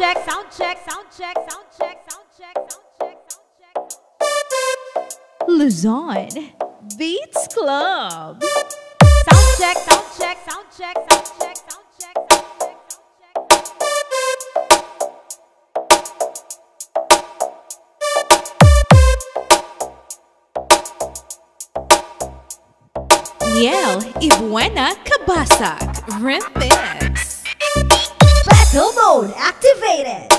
check, sound check, sound check, sound check, sound check, sound check, sound check. Luzon Beats Club. Sound check, sound check, sound check, sound check, sound check, sound check, sound check. Miel y Buena Kabasag Remix. Battle mode activated.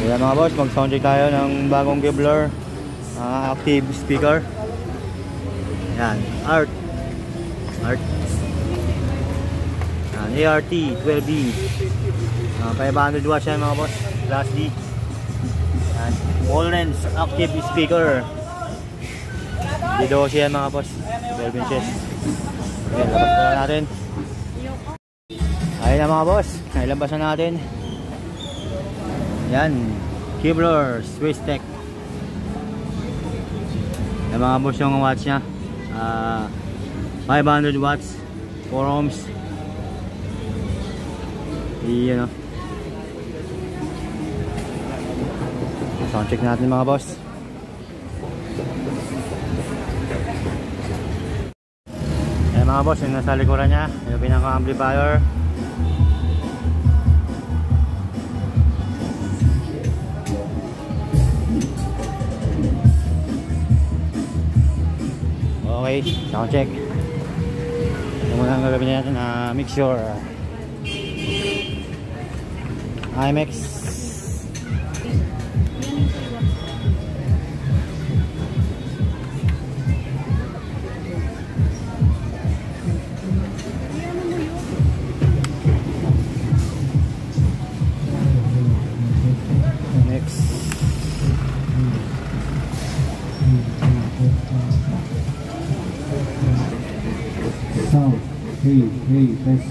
Kaya mga boss, mag-soundcheck tayo ng bagong Kevlar active speaker. Yan, Art. Yan, ART 12B. 500 watts yan mga boss, Class D. Yan, Wallens active speaker. D12 yan mga boss, 12 inches. Okay, labas na natin. Ayun na mga boss, nailabas na natin. Yan, Kevlar Swiss Tech. Yan mga boss yung watts nya, 500 watts, 4 ohms. Iyan o. Sound check natin mga boss. Yan mga boss, yung nasa likuran nya, yung pinaka-amplifier. Okay, sound check. Ito muna ang gagawin natin, mixture IMX. Sound, hey, test.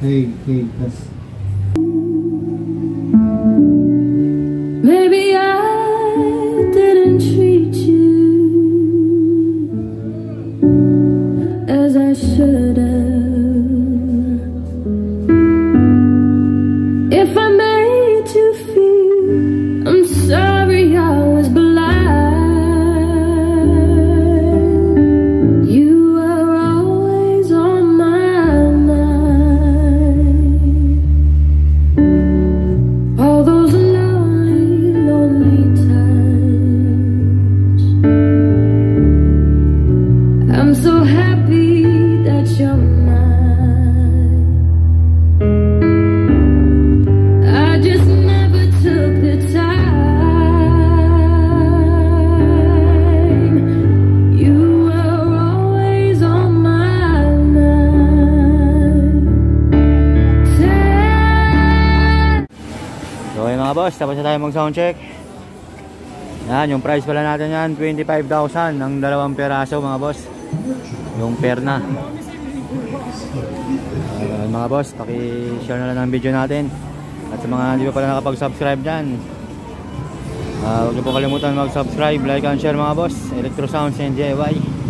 Hey, test. Maybe I didn't treat you as I should have. If I made you feel, I'm sorry I was blind. You were always on my mind. All those lonely times. I'm so happy that you're mine. I just never took the time. You were always on my mind. So ayun mga boss, tapos na tayo mag sound check. Yan, yung price pala natin yan, 25,000 ang dalawang peraso mga boss. Yung pair na. Mga boss, paki-share na lang ang video natin. At sa mga hindi pa pala nakapag-subscribe dyan, huwag niyo po kalimutan mag-subscribe, like and share mga boss. Electro Sounds and DIY.